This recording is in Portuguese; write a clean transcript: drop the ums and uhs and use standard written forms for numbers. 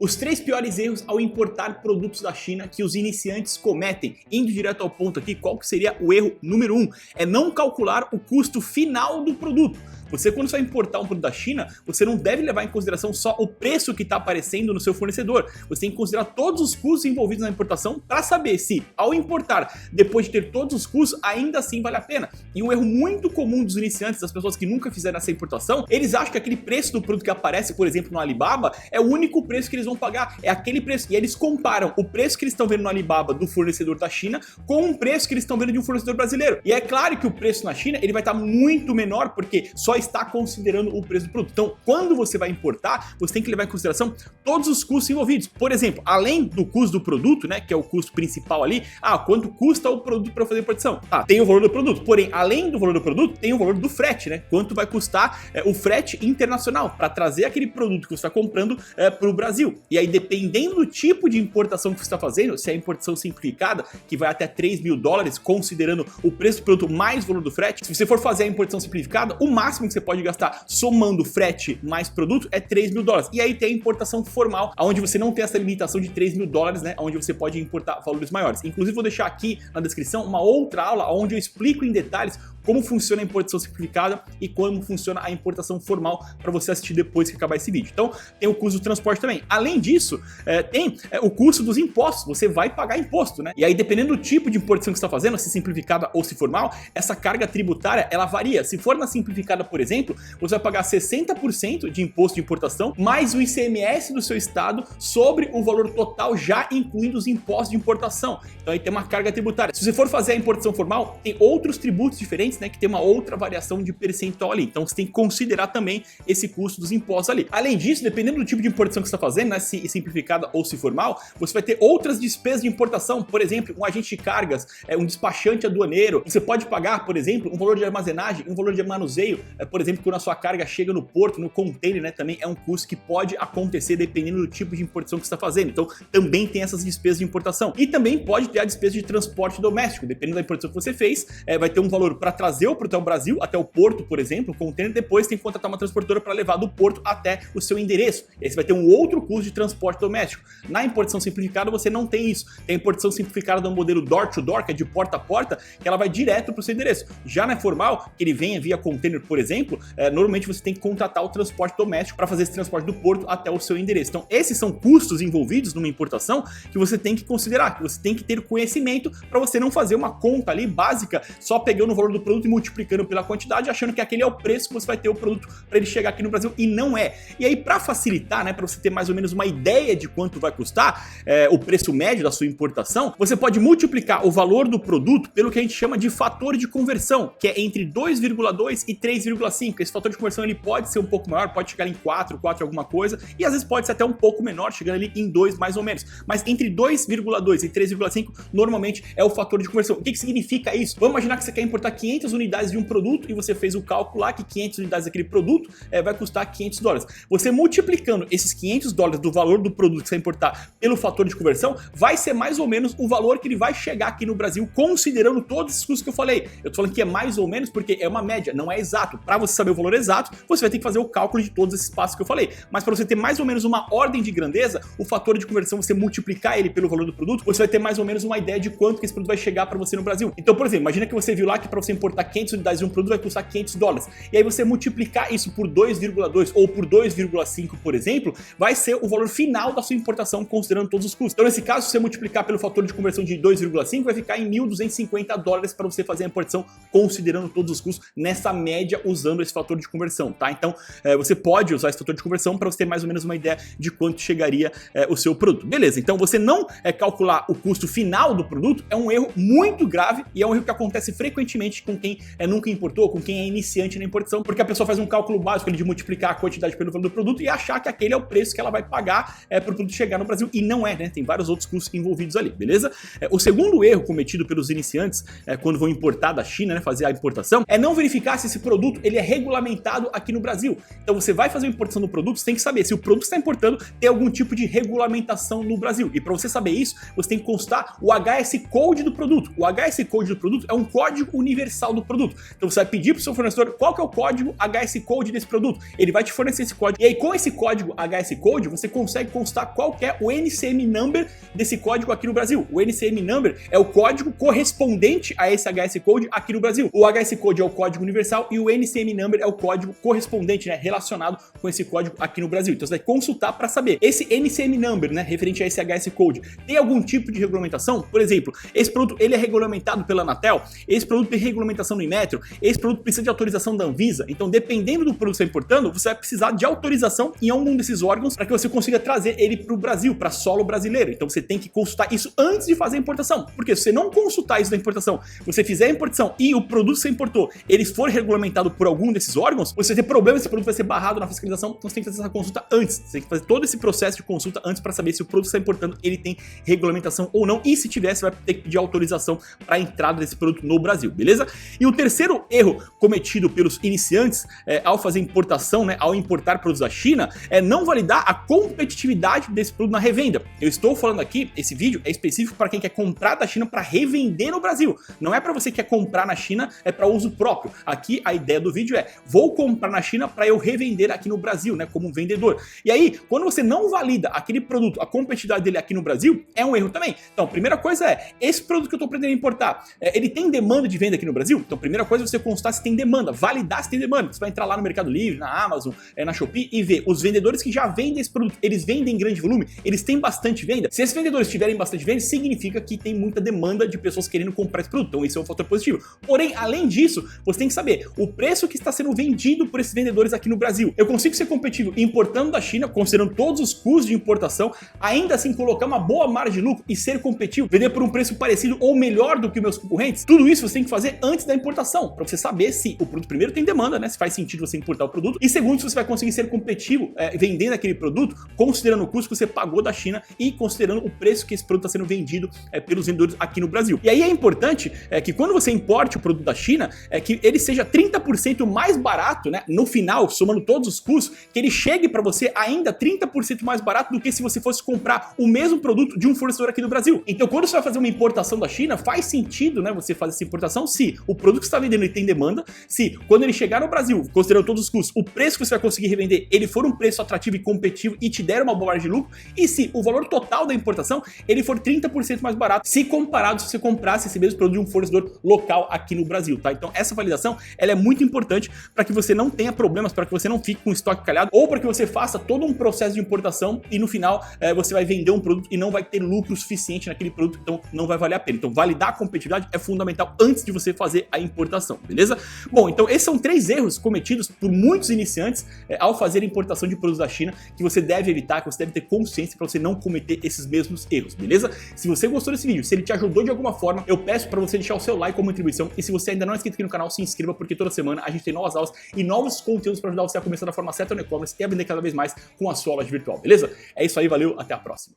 Os 3 piores erros ao importar produtos da China que os iniciantes cometem. Indo direto ao ponto aqui, qual que seria o erro número 1? É não calcular o custo final do produto. Você, quando vai importar um produto da China, você não deve levar em consideração só o preço que está aparecendo no seu fornecedor. Você tem que considerar todos os custos envolvidos na importação para saber se, ao importar, depois de ter todos os custos, ainda assim vale a pena. E um erro muito comum dos iniciantes, das pessoas que nunca fizeram essa importação, eles acham que aquele preço do produto que aparece, por exemplo, no Alibaba, é o único preço que eles vão pagar. É aquele preço. E eles comparam o preço que eles estão vendo no Alibaba do fornecedor da China com o preço que eles estão vendo de um fornecedor brasileiro. E é claro que o preço na China ele vai estar muito menor, porque só está considerando o preço do produto. Então, quando você vai importar, você tem que levar em consideração todos os custos envolvidos. Por exemplo, além do custo do produto, né, que é o custo principal ali, quanto custa o produto para fazer a importação? Tem o valor do produto. Porém, além do valor do produto, tem o valor do frete, né? Quanto vai custar o frete internacional para trazer aquele produto que você está comprando para o Brasil. E aí, dependendo do tipo de importação que você está fazendo, se é a importação simplificada, que vai até $3.000, considerando o preço do produto mais o valor do frete, se você for fazer a importação simplificada, o máximo que você pode gastar somando frete mais produto é $3.000. E aí tem a importação formal, onde você não tem essa limitação de $3.000, né? Onde você pode importar valores maiores. Inclusive, vou deixar aqui na descrição uma outra aula onde eu explico em detalhes como funciona a importação simplificada e como funciona a importação formal para você assistir depois que acabar esse vídeo. Então, tem o custo do transporte também. Além disso, tem o custo dos impostos. Você vai pagar imposto, né? E aí, dependendo do tipo de importação que você está fazendo, se simplificada ou se formal, essa carga tributária, ela varia. Se for na simplificada, por exemplo, você vai pagar 60% de imposto de importação, mais o ICMS do seu estado sobre o valor total, já incluindo os impostos de importação. Então, aí tem uma carga tributária. Se você for fazer a importação formal, tem outros tributos diferentes, né, que tem uma outra variação de percentual ali. Então você tem que considerar também esse custo dos impostos ali. Além disso, dependendo do tipo de importação que você está fazendo, né, se simplificada ou se formal, você vai ter outras despesas de importação. Por exemplo, um agente de cargas, um despachante aduaneiro. Você pode pagar, por exemplo, um valor de armazenagem, um valor de manuseio. Por exemplo, quando a sua carga chega no porto, no container, né, também é um custo que pode acontecer dependendo do tipo de importação que você está fazendo. Então também tem essas despesas de importação. E também pode ter a despesa de transporte doméstico. Dependendo da importação que você fez, vai ter um valor para trazer o produto ao Brasil, até o porto, por exemplo, o container, depois tem que contratar uma transportadora para levar do porto até o seu endereço. E aí você vai ter um outro custo de transporte doméstico. Na importação simplificada você não tem isso. Tem a importação simplificada do modelo door to door, que é de porta a porta, que ela vai direto para o seu endereço. Já na formal, que ele venha via container, por exemplo, normalmente você tem que contratar o transporte doméstico para fazer esse transporte do porto até o seu endereço. Então esses são custos envolvidos numa importação que você tem que considerar, que você tem que ter conhecimento para você não fazer uma conta ali básica, só pegando o valor do produto e multiplicando pela quantidade, achando que aquele é o preço que você vai ter o produto para ele chegar aqui no Brasil, e não é. E aí, para facilitar, né, para você ter mais ou menos uma ideia de quanto vai custar o preço médio da sua importação, você pode multiplicar o valor do produto pelo que a gente chama de fator de conversão, que é entre 2,2 e 3,5. Esse fator de conversão ele pode ser um pouco maior, pode chegar em 4 alguma coisa, e às vezes pode ser até um pouco menor, chegando ali em 2 mais ou menos. Mas entre 2,2 e 3,5 normalmente é o fator de conversão. O que significa isso? Vamos imaginar que você quer importar 500 unidades de um produto e você fez o cálculo lá que 500 unidades daquele produto vai custar $500. Você multiplicando esses $500 do valor do produto que você vai importar pelo fator de conversão, vai ser mais ou menos o valor que ele vai chegar aqui no Brasil, considerando todos esses custos que eu falei. Eu tô falando que é mais ou menos porque é uma média, não é exato. Para você saber o valor exato, você vai ter que fazer o cálculo de todos esses passos que eu falei. Mas para você ter mais ou menos uma ordem de grandeza, o fator de conversão, você multiplicar ele pelo valor do produto, você vai ter mais ou menos uma ideia de quanto que esse produto vai chegar para você no Brasil. Então, por exemplo, imagina que você viu lá que para você importar 500 unidades de um produto vai custar $500. E aí você multiplicar isso por 2,2 ou por 2,5, por exemplo, vai ser o valor final da sua importação, considerando todos os custos. Então, nesse caso, se você multiplicar pelo fator de conversão de 2,5, vai ficar em $1.250 para você fazer a importação, considerando todos os custos, nessa média, usando esse fator de conversão, tá? Então, você pode usar esse fator de conversão para você ter mais ou menos uma ideia de quanto chegaria o seu produto. Beleza, então você não calcular o custo final do produto é um erro muito grave e é um erro que acontece frequentemente com quem nunca importou, com quem é iniciante na importação, porque a pessoa faz um cálculo básico de multiplicar a quantidade pelo valor do produto e achar que aquele é o preço que ela vai pagar para o produto chegar no Brasil, e não é, né? Tem vários outros custos envolvidos ali, beleza? O segundo erro cometido pelos iniciantes quando vão importar da China, né, fazer a importação, é não verificar se esse produto ele é regulamentado aqui no Brasil. Então você vai fazer uma importação do produto, você tem que saber se o produto que está importando tem algum tipo de regulamentação no Brasil. E para você saber isso, você tem que consultar o HS Code do produto. O HS Code do produto é um código universal do produto. Então você vai pedir para o seu fornecedor qual que é o código HS Code desse produto. Ele vai te fornecer esse código. E aí com esse código HS Code, você consegue consultar qual que é o NCM Number desse código aqui no Brasil. O NCM Number é o código correspondente a esse HS Code aqui no Brasil. O HS Code é o código universal e o NCM Number é o código correspondente, né, relacionado com esse código aqui no Brasil. Então você vai consultar para saber esse NCM Number, né, referente a esse HS Code, tem algum tipo de regulamentação? Por exemplo, esse produto ele é regulamentado pela Anatel, esse produto tem regulamentação no Inmetro, esse produto precisa de autorização da Anvisa. Então, dependendo do produto que você está importando, você vai precisar de autorização em algum desses órgãos para que você consiga trazer ele para o Brasil, para solo brasileiro. Então você tem que consultar isso antes de fazer a importação, porque se você não consultar isso da importação, você fizer a importação e o produto que você importou, ele for regulamentado por algum desses órgãos, você vai ter problema, esse produto vai ser barrado na fiscalização, então você tem que fazer essa consulta antes, você tem que fazer todo esse processo de consulta antes para saber se o produto que você está importando, ele tem regulamentação ou não, e se tiver, você vai ter que pedir autorização para a entrada desse produto no Brasil, beleza? E o terceiro erro cometido pelos iniciantes ao fazer importação, né, ao importar produtos da China, é não validar a competitividade desse produto na revenda. Eu estou falando aqui, esse vídeo é específico para quem quer comprar da China para revender no Brasil. Não é para você que quer comprar na China, é para uso próprio. Aqui a ideia do vídeo é, vou comprar na China para eu revender aqui no Brasil, né, como um vendedor. E aí, quando você não valida aquele produto, a competitividade dele aqui no Brasil, é um erro também. Então, a primeira coisa é, esse produto que eu estou pretendendo importar, ele tem demanda de venda aqui no Brasil? Então, a primeira coisa é você consultar se tem demanda, validar se tem demanda. Você vai entrar lá no Mercado Livre, na Amazon, na Shopee e ver os vendedores que já vendem esse produto, eles vendem em grande volume, eles têm bastante venda. Se esses vendedores tiverem bastante venda, significa que tem muita demanda de pessoas querendo comprar esse produto. Então, esse é um fator positivo. Porém, além disso, você tem que saber o preço que está sendo vendido por esses vendedores aqui no Brasil. Eu consigo ser competitivo importando da China, considerando todos os custos de importação, ainda assim colocar uma boa margem de lucro e ser competitivo, vender por um preço parecido ou melhor do que os meus concorrentes? Tudo isso você tem que fazer antes da importação, para você saber se o produto primeiro tem demanda, né, se faz sentido você importar o produto, e segundo, se você vai conseguir ser competitivo vendendo aquele produto, considerando o custo que você pagou da China e considerando o preço que esse produto está sendo vendido pelos vendedores aqui no Brasil. E aí é importante que quando você importe o produto da China, que ele seja 30% mais barato, né, no final, somando todos os custos, que ele chegue para você ainda 30% mais barato do que se você fosse comprar o mesmo produto de um fornecedor aqui no Brasil. Então, quando você vai fazer uma importação da China, faz sentido, né, você fazer essa importação se o produto que você está vendendo ele tem demanda, se quando ele chegar no Brasil, considerando todos os custos, o preço que você vai conseguir revender, ele for um preço atrativo e competitivo e te der uma boa margem de lucro, e se o valor total da importação, ele for 30% mais barato, se comparado se você comprasse esse mesmo produto de um fornecedor local aqui no Brasil, tá? Então, essa validação, ela é muito importante para que você não tenha problemas, para que você não fique com estoque calhado, ou para que você faça todo um processo de importação e no final você vai vender um produto e não vai ter lucro suficiente naquele produto, então não vai valer a pena. Então, validar a competitividade é fundamental antes de você fazer a importação, beleza? Bom, então esses são 3 erros cometidos por muitos iniciantes ao fazer a importação de produtos da China que você deve evitar, que você deve ter consciência para você não cometer esses mesmos erros, beleza? Se você gostou desse vídeo, se ele te ajudou de alguma forma, eu peço para você deixar o seu like como contribuição, e se você ainda não é inscrito aqui no canal, se inscreva, porque toda semana a gente tem novas aulas e novos conteúdos para ajudar você a começar da forma certa no e-commerce e a vender cada vez mais com a sua loja virtual, beleza? É isso aí, valeu, até a próxima.